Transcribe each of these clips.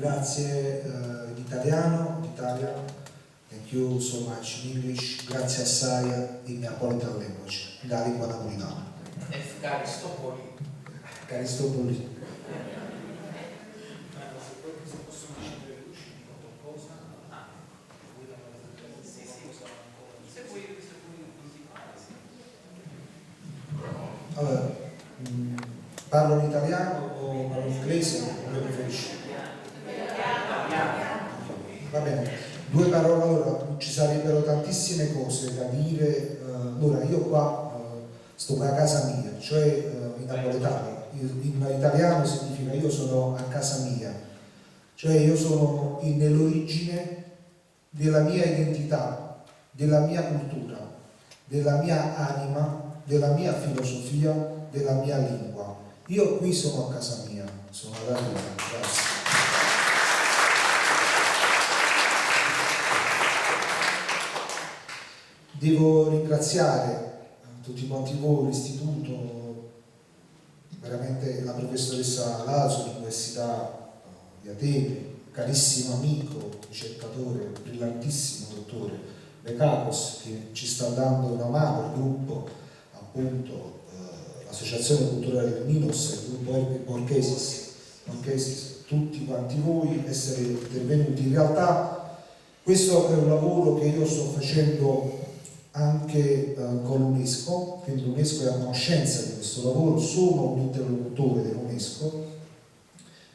Grazie in italiano, thank you so much in English, grazie assai in Neapolitan language, la lingua napolitana. Caristopoli. Caristopoli. Allora, parlo in italiano o parlo in inglese? Come preferisci? Va bene, due parole. Allora, ci sarebbero tantissime cose da dire. Allora, io qua sto a casa mia, cioè in napoletano. In italiano significa io sono a casa mia, cioè io sono nell'origine della mia identità, della mia cultura, della mia anima, della mia filosofia, della mia lingua. Io qui sono a casa mia, sono ad Roma. Grazie. Devo ringraziare tutti quanti voi, l'istituto, veramente la professoressa Laso, l'Università di Atene, carissimo amico, ricercatore, brillantissimo dottore Bekakos, che ci sta dando una mano, il gruppo, appunto, l'Associazione Culturale del Minos, il gruppo Borghesis, tutti quanti voi essere intervenuti. In realtà questo è un lavoro che io sto facendo anche con l'UNESCO, quindi l'UNESCO è a conoscenza di questo lavoro, sono un interlocutore dell'UNESCO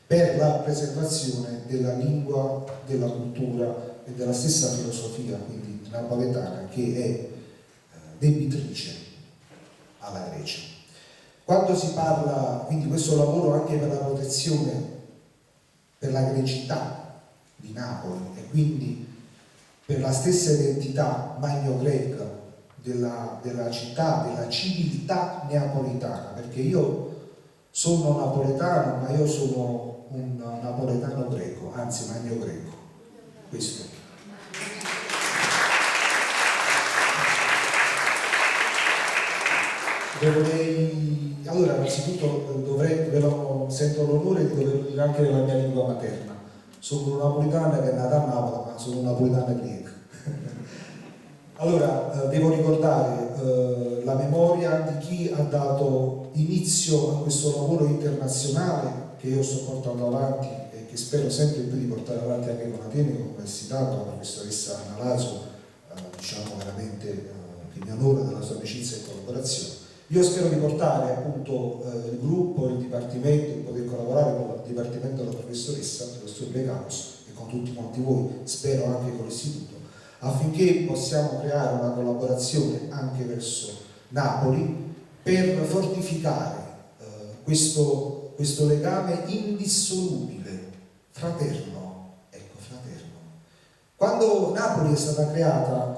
per la preservazione della lingua, della cultura e della stessa filosofia, quindi napoletana, che è debitrice alla Grecia. Quando si parla, quindi questo lavoro anche per la protezione, per la grecità di Napoli e quindi per la stessa identità magno-greca della città, della civiltà neapolitana, perché io sono napoletano, ma io sono un napoletano greco, anzi magno-greco. Questo. Allora, innanzitutto sento l'onore di doverlo dire anche nella mia lingua materna. Sono un napoletano che è nato a Napoli, ma sono un napoletano greco. Allora, devo ricordare la memoria di chi ha dato inizio a questo lavoro internazionale che io sto portando avanti e che spero sempre più di portare avanti anche con Atene, con l'Università, con la professoressa Anna Laso, diciamo veramente che mi onora della sua amicizia e collaborazione. Io spero di portare appunto il gruppo, il dipartimento, di poter collaborare con il dipartimento della professoressa, dello studio Bekakos e con tutti quanti voi, spero anche con l'istituto, affinché possiamo creare una collaborazione anche verso Napoli per fortificare questo legame indissolubile, fraterno, ecco, fraterno. Quando Napoli è stata creata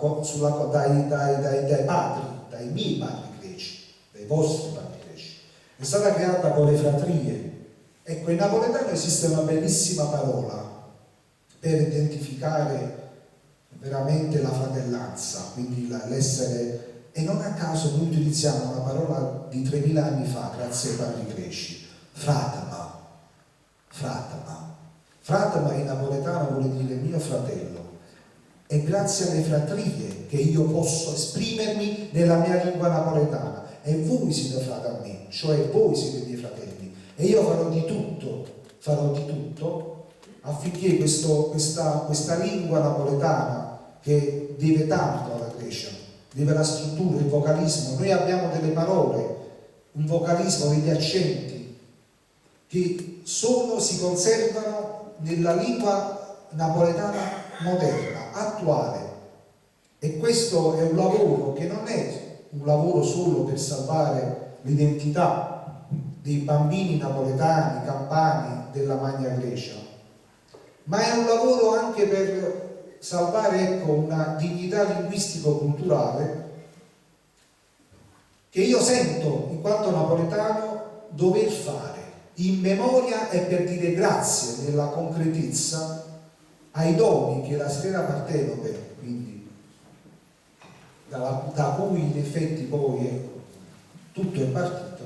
dai padri, dai miei padri greci, dai vostri padri greci, è stata creata con le fratrie. Ecco, in napoletano esiste una bellissima parola per identificare veramente la fratellanza, quindi l'essere, e non a caso noi utilizziamo una parola di 3000 anni fa, grazie ai padri greci, fratama. Fratama in napoletano vuol dire mio fratello. È grazie alle fratrie che io posso esprimermi nella mia lingua napoletana e voi siete frati a me, cioè voi siete miei fratelli, e io farò di tutto affinché questa lingua napoletana che deve tanto alla Grecia, deve la struttura, il vocalismo. Noi abbiamo delle parole, un vocalismo, degli accenti che si conservano nella lingua napoletana moderna, attuale, e questo è un lavoro che non è un lavoro solo per salvare l'identità dei bambini napoletani, campani della Magna Grecia, ma è un lavoro anche per salvare, ecco, una dignità linguistico-culturale che io sento in quanto napoletano dover fare in memoria e per dire grazie nella concretezza ai doni che la Sfera Partenope, quindi da cui in effetti poi ecco, tutto è partito,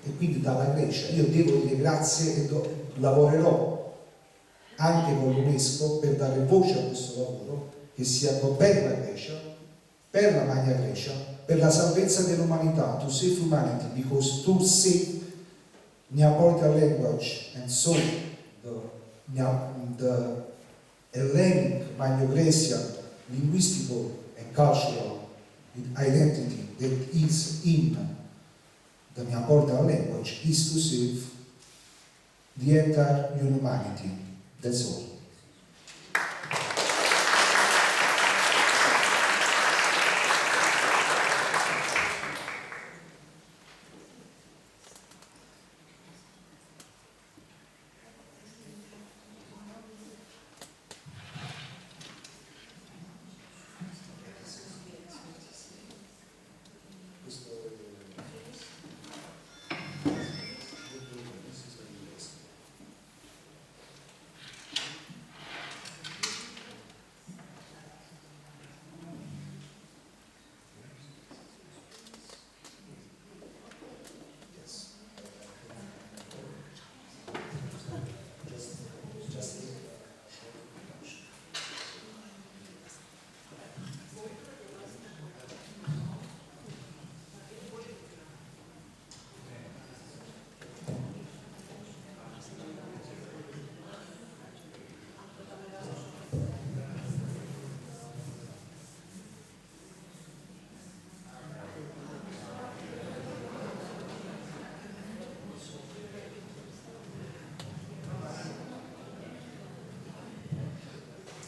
e quindi dalla Grecia. Io devo dire grazie e lavorerò anche con l'UNESCO per dare voce a questo lavoro che sia per la Grecia, per la Magna Grecia, per la salvezza dell'umanità, to save humanity, because to save Neapolitan language and so the Hellenic Magno-Grecian linguistical and cultural identity that is in the Neapolitan language is to save the entire humanity. That's all.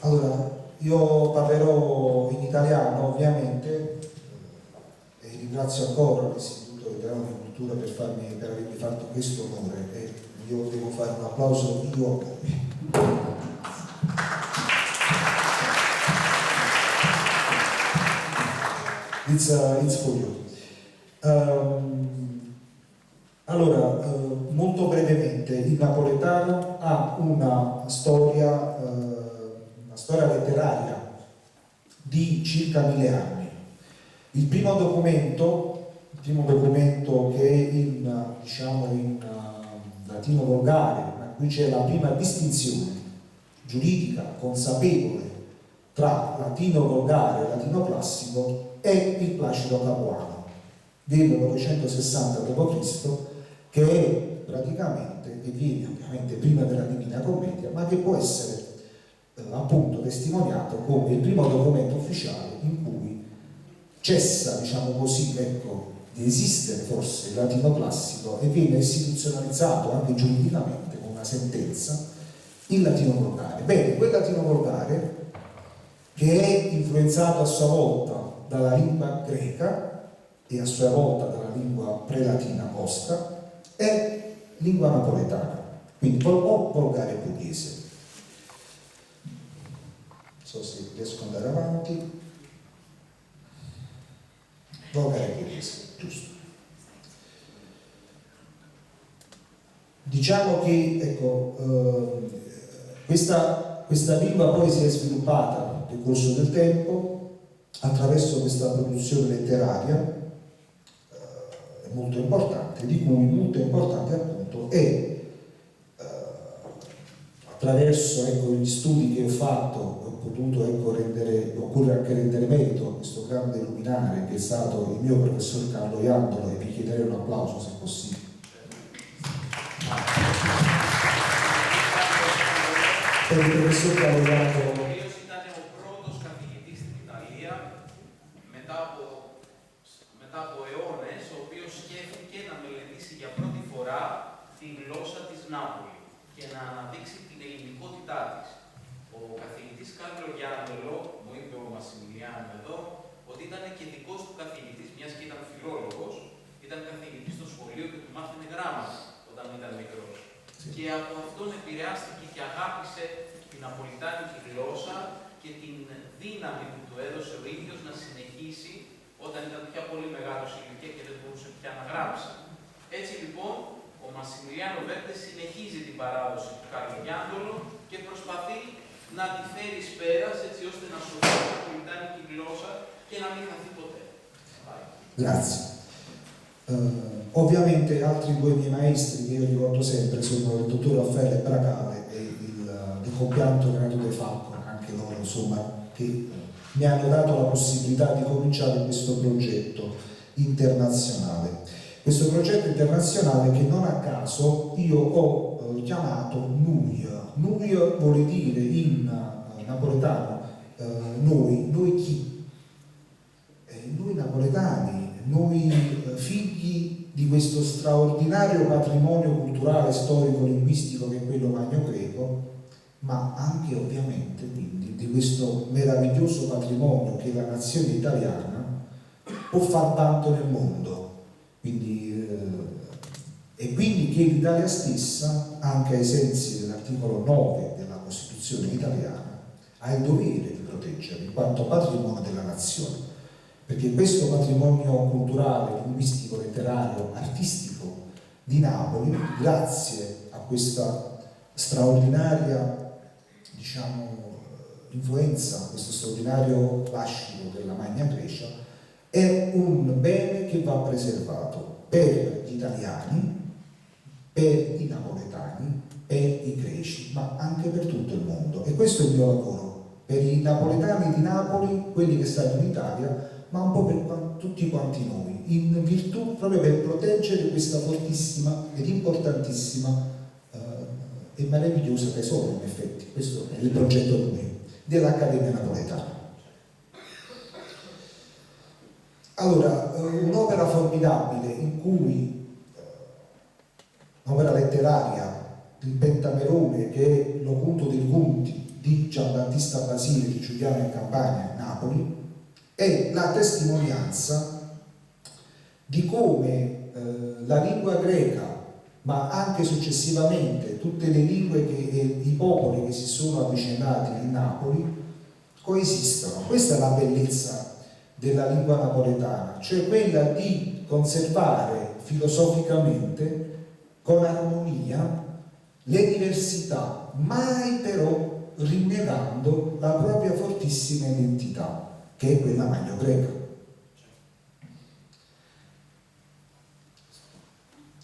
Allora, io parlerò in italiano ovviamente e ringrazio ancora l'Istituto Italiano di Cultura per avermi fatto questo onore e io devo fare un applauso io a voi. It's for you. Allora, molto brevemente, il napoletano ha una storia letteraria di circa 1000 anni. Il primo documento che è in latino volgare, ma qui c'è la prima distinzione giuridica consapevole tra latino volgare e latino classico, è il Placido Capuano del 960 d.C., che è praticamente, che viene ovviamente prima della Divina Commedia, ma che può essere appunto testimoniato come il primo documento ufficiale in cui cessa, diciamo così, di esistere forse il latino classico e viene istituzionalizzato anche giuridicamente con una sentenza il latino volgare. Bene, quel latino volgare, che è influenzato a sua volta dalla lingua greca e a sua volta dalla lingua prelatina mosca, è lingua napoletana, quindi o volgare pugliese. Non so se riesco ad andare avanti. Volgare pugliese, giusto. Diciamo che questa lingua poi si è sviluppata nel corso del tempo attraverso questa produzione letteraria molto importante, di cui molto importante appunto è attraverso gli studi che ho fatto, ho potuto occorre anche rendere merito a questo grande luminare che è stato il mio professor Carlo Iandolo, e vi chiederei un applauso se possibile. Per il professor Carlo Iandolo. Μετά από αιώνες, ο οποίος σκέφτηκε να μελετήσει για πρώτη φορά τη γλώσσα της Νάπολη και να αναδείξει την ελληνικότητά της. Ο καθηγητής Κάρλο Γιάντολο, μου είπε ο Μασιμιλιάνο εδώ, ότι ήταν και δικός του καθηγητής, μιας και ήταν φιλόλογος, ήταν καθηγητής στο σχολείο και του μάθαινε γράμματα όταν ήταν μικρός. Και από αυτόν επηρεάστηκε και αγάπησε την ναπολιτάνικη γλώσσα και την δύναμη που του έδωσε ο ίδιος να συνεχίσει όταν ήταν πια πολύ μεγάλος ηλικία και δεν μπορούσε πια να γράψει. Έτσι λοιπόν, ο Μασιμιλιάνο Βέρτε συνεχίζει την παράδοση του Κάρλο Γιάντολο και προσπαθεί να τη φέρει εις πέρας έτσι ώστε να σωθεί η ναπολιτάνικη γλώσσα και να μην χαθεί ποτέ. Grazie. Ovviamente altri due miei maestri che io ricordo sempre sono il dottor Raffaele Bracale e il compianto Gratuite Falcon, anche loro, insomma, che mi hanno dato la possibilità di cominciare questo progetto internazionale. Questo progetto internazionale che non a caso io ho chiamato NUI. NUI vuole dire in napoletano noi chi? Noi napoletani, noi figli di questo straordinario patrimonio culturale, storico, linguistico che è quello magno-greco, ma anche ovviamente quindi di questo meraviglioso patrimonio che la nazione italiana può far vanto nel mondo. Quindi, e quindi che l'Italia stessa, anche ai sensi dell'articolo 9 della Costituzione italiana, ha il dovere di proteggere in quanto patrimonio della nazione, perché questo patrimonio culturale, linguistico, letterario, artistico di Napoli, grazie a questa straordinaria, diciamo, influenza, questo straordinario lascito della Magna Grecia, è un bene che va preservato per gli italiani, per i napoletani, per i greci, ma anche per tutto il mondo. E questo è il mio lavoro, per i napoletani di Napoli, quelli che stanno in Italia, ma un po' per tutti quanti noi, in virtù proprio per proteggere questa fortissima ed importantissima e meravigliosa tesoro, in effetti. Questo è il progetto dell'Accademia Napoletana. Allora, un'opera formidabile in cui, un'opera letteraria, il Pentamerone, che è l'Oculto dei Conti di Giambattista Basile di Giuliano in Campania, Napoli, è la testimonianza di come la lingua greca, ma anche successivamente tutte le lingue e i popoli che si sono avvicinati in Napoli coesistono. Questa è la bellezza della lingua napoletana, cioè quella di conservare filosoficamente con armonia le diversità, mai però rinnegando la propria fortissima identità, che è quella magno-greca.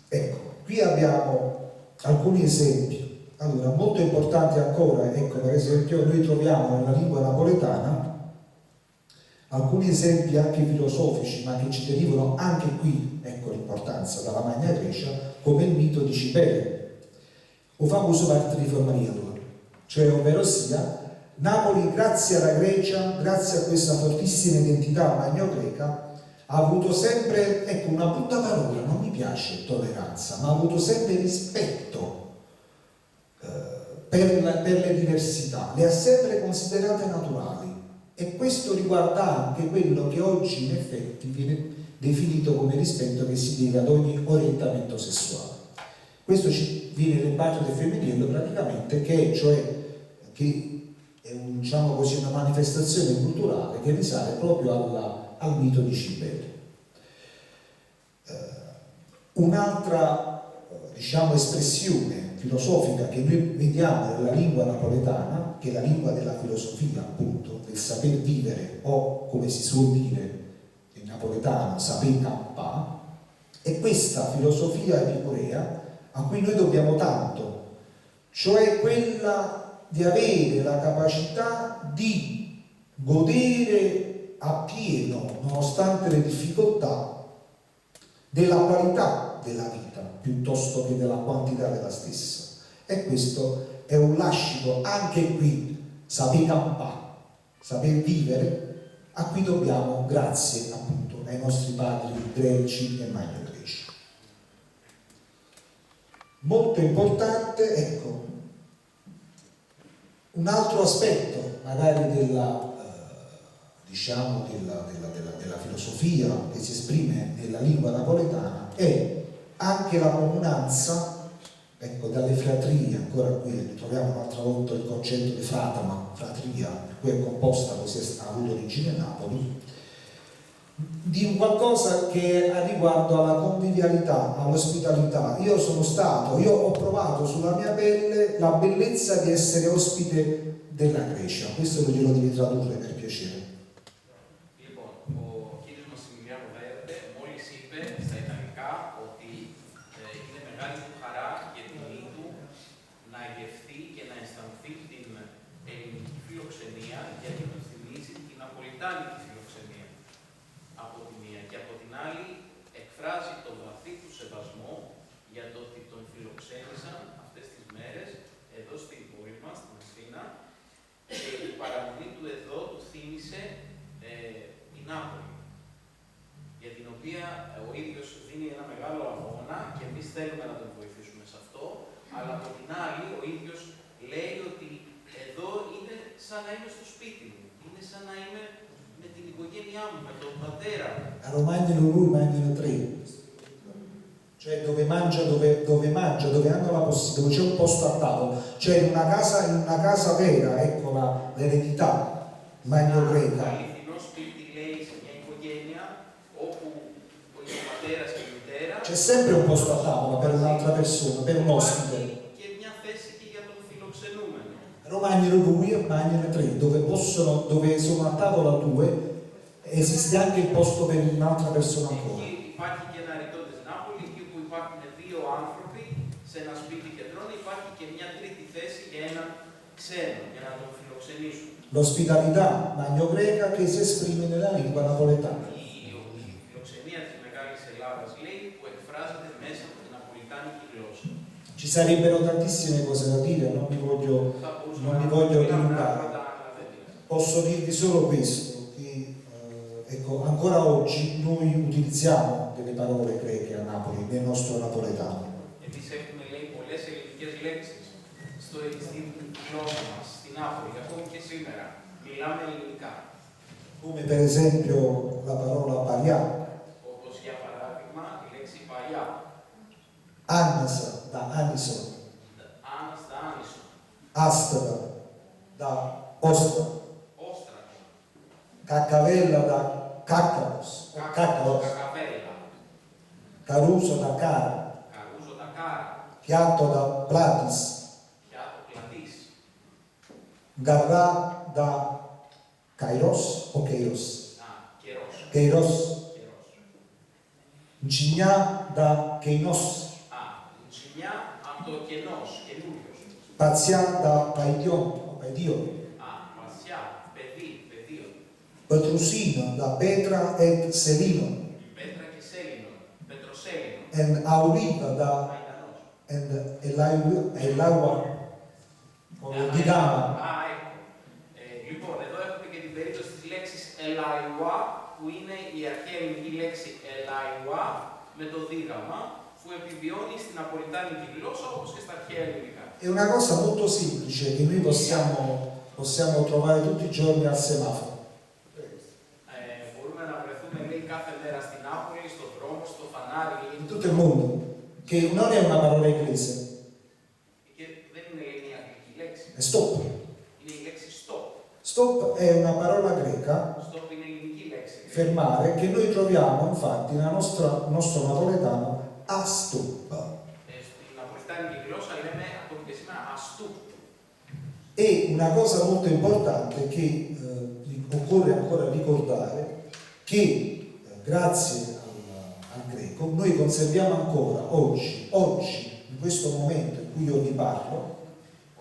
Ecco, qui abbiamo alcuni esempi. Allora, molto importanti ancora, ecco, per esempio, noi troviamo nella lingua napoletana alcuni esempi anche filosofici, ma che ci derivano anche qui, ecco l'importanza, dalla Magna Grecia, come il mito di Cipele, o famoso parte di Formariello, cioè ovvero sia Napoli, grazie alla Grecia, grazie a questa fortissima identità magno-greca, ha avuto sempre, ecco una brutta parola, non mi piace tolleranza, ma ha avuto sempre rispetto per le diversità, le ha sempre considerate naturali. E questo riguarda anche quello che oggi in effetti viene definito come rispetto che si deve ad ogni orientamento sessuale. Questo ci viene nel bacio del femminile praticamente, che è, cioè, che è diciamo così, una manifestazione culturale che risale proprio al mito di Cipele. Un'altra diciamo, espressione filosofica che noi vediamo nella lingua napoletana, che è la lingua della filosofia, appunto, del saper vivere, o come si suol dire in napoletano, saper campà, è questa filosofia epicurea a cui noi dobbiamo tanto, cioè quella di avere la capacità di godere appieno, nonostante le difficoltà, della qualità della vita piuttosto che della quantità della stessa. E questo è un lascito anche qui, saper campà, saper vivere, a cui dobbiamo grazie appunto ai nostri padri greci e magno-greci. Molto importante, ecco, un altro aspetto magari della diciamo della filosofia che si esprime nella lingua napoletana è anche la comunanza, ecco, dalle fratrie, ancora qui troviamo un'altra volta il concetto di fratama, fratria, per cui è composta, così ha avuto origine a Napoli, di un qualcosa che ha riguardo alla convivialità, all'ospitalità. Io ho provato sulla mia pelle la bellezza di essere ospite della Grecia, questo lo devi tradurre per piacere. να γευθεί και να αισθανθεί την ο ίδιος λέει ότι εδώ είναι σαν να είμαι στο σπίτι μου. Είναι σαν να είμαι με την οικογένειά μου, με τον πατέρα μου. A Romagnolo lui mangiano tre, cioè dove mangia, dove hanno la possibilità, dove c'è un posto a tavola, cioè in una casa vera, ecco l'eredità magno-greca. Αληθινό σπίτι, λέει, σε μια οικογένεια όπου είναι ο πατέρας και η μητέρα. C'è sempre un posto a tavola per un'altra persona, per un ospite. Και μια θέση και για τον φιλοξενούμενο. Romagnolo lui e Magnano tre, dove sono a tavola due, esiste anche il posto per un'altra persona ancora. Εκεί υπάρχει και ένα ρητό της Νάπολη, εκεί που υπάρχουν δύο άνθρωποι σε ένα σπίτι και τρώνε, υπάρχει και μια τρίτη θέση για έναν ξένο, για να τον φιλοξενήσουν. L'ospitalità magno-greca che si esprime nella lingua napoletana. Η φιλοξενία της Μεγάλης Ελλάδας, λέει, που εκφράζεται μέσα από την ναπολιτάνικη γλώσσα. Ci sarebbero tantissime cose da dire, non mi voglio dilungare. Posso dirvi solo questo, che ecco, ancora oggi noi utilizziamo delle parole greche a Napoli, nel nostro napoletano. Εμείς έχουμε, λέει, πολλές ελληνικές λέξεις στην γλώσσα μας, στην Νάπολη, ακόμη και σήμερα. Μιλάμε ελληνικά. Come per esempio la parola paria, Όπως για παράδειγμα η λέξη παλιά. annas da anison, Άνας τα άνισο. astra da ostra, Όστρακο. caccavella da caccaros, Κακαβέλα. caruso da cara, Καρούζο τα κάρα. piatto da platis, Πιάτο πλατής. garrà da kairos o kairos, Καιρός. kairos, Καιρός. γκινιά da kainos, Ζημιά από το κενός, καινούριος. pazia da paidion o paidion, Βασιά, παιδί, πεδίο. petrusino da petra et selino, Πέτρα και σέλινο. Πετροσέλινο. and auriva da Μαϊντανός. and elaua di dama. Ecco. Λοιπόν, εδώ έχουμε και την περίπτωση της λέξης ελαϊουά, που είναι η αρχαία ελληνική λέξη ελαϊουά με το δίγαμμα, που επιβιώνει στην ναπολιτάνικη γλώσσα όπως και στα αρχαία ελληνικά. È una cosa molto semplice che noi possiamo trovare tutti i giorni al semaforo. Μπορούμε να βρεθούμε, λέει, κάθε μέρα στην Νάπολη, στον δρόμο, στο φανάρι. In tutto il mondo, che non è una parola inglese, Και δεν είναι η αγγλική λέξη. è stop. Είναι η λέξη stop. Stop è una parola greca, Stop είναι η ελληνική λέξη. fermare, che noi troviamo infatti nel nostro napoletano a stop. Στην ναπολιτάνικη γλώσσα λέμε ακόμη και σήμερα αστού. E una cosa molto importante che occorre ancora ricordare, che grazie al greco noi conserviamo ancora oggi, in questo momento in cui io vi parlo,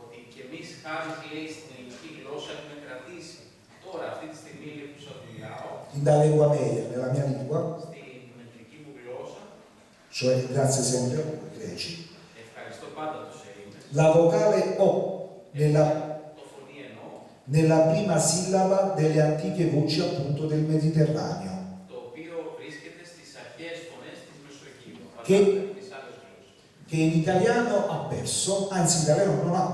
Ότι και εμείς χάρη, λέει, στην ελληνική γλώσσα έχουμε κρατήσει τώρα, αυτή τη στιγμή, λέει, που σας μιλάω, in lingua media, nella mia lingua, στην μετρική μου γλώσσα, cioè grazie sempre ai greci, ευχαριστώ πάντα τους Έλληνες, la vocale O το φωνή εννοώ, nella prima sillaba delle antiche voci appunto del Mediterraneo. το οποίο βρίσκεται στις αρχαίες φωνές της Μεσογείου, Και- φαντάζομαι τις άλλες γλώσσες. Che in italiano ha perso, anzi in italiano non ha.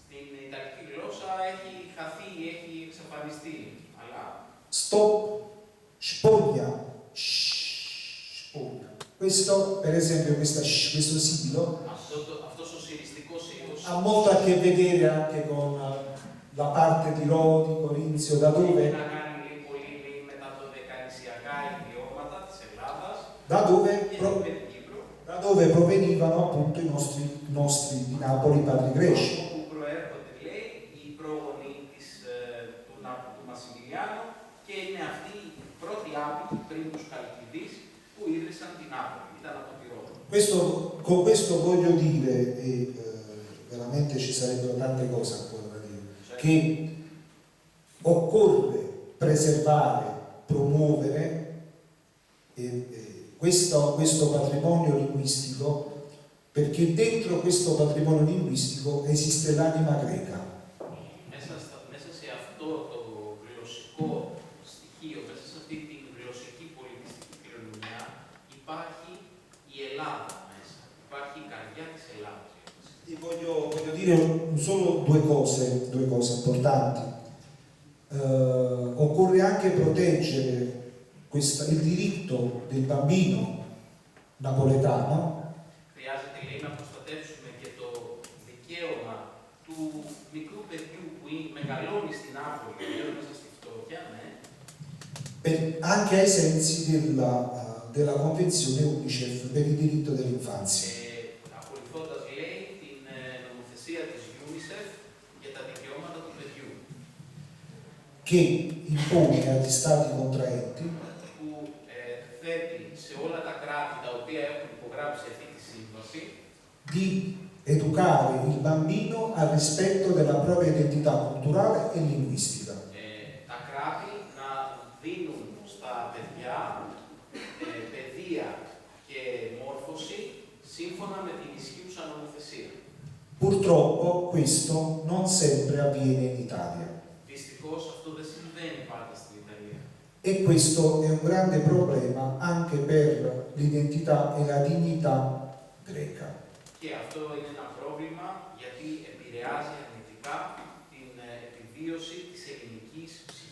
Στην ιταλική γλώσσα έχει χαθεί, έχει εξαφανιστεί, αλλά Stop, spoglia, spoglia. Questo, per esempio, questo sibilo αυτός ο συριστικός ήχος ha molto a che vedere anche con la parte di Rodi, Corinzio, da έχει dove, να κάνει, λέει, πολύ, λέει, με τα δωδεκανησιακά ιδιώματα της Ελλάδας da dove, και pro- με την Κύπρο, da dove provenivano appunto i nostri di Napoli padri greci. από που προέρχονται, λέει, οι πρόγονοι του Μασιμιλιάνου και είναι αυτοί οι πρώτοι άπικοι πριν τους Χαλκιδείς που ίδρυσαν την Νάπολη, ήταν από τη Ρώμη. Con questo voglio dire, e veramente ci sarebbero tante cose ancora da dire, che occorre preservare, promuovere questo patrimonio linguistico, perché dentro questo patrimonio linguistico esiste l'anima greca. Μέσα σε αυτό το γλωσσικό στοιχείο, μέσα σε αυτή την γλωσσική πολιτιστική κληρονομιά, υπάρχει η Ελλάδα μέσα. Υπάρχει η καρδιά της Ελλάδας. E voglio voglio dire solo due cose importanti. Occorre anche proteggere il diritto del bambino napoletano. Χρειάζεται, λέει, να προστατεύσουμε και το δικαίωμα του μικρού παιδιού που μεγαλώνει στην Νάπολη, μέσα στη φτώχεια, ναι. Anche ai sensi della Convenzione UNICEF per il diritto dell'infanzia. Ακολουθώντας, λέει, την νομοθεσία της UNICEF για τα δικαιώματα του παιδιού. Che impone agli stati contraenti Που θέτει σε όλα τα κράτη τα οποία έχουν υπογράψει αυτή τη σύμβαση di educare il bambino al rispetto della propria identità culturale e linguistica. Τα κράτη να δίνουν στα παιδιά παιδεία και μόρφωση σύμφωνα με την ισχύουσα νομοθεσία. Purtroppo questo non sempre avviene in Italia. Δυστυχώς αυτό δεν συμβαίνει πάντα στην Ιταλία. E questo è un grande problema anche per l'identità e la dignità greca. Και αυτό είναι ένα πρόβλημα γιατί επηρεάζει αρνητικά την επιβίωση της ελληνικής ψυχής.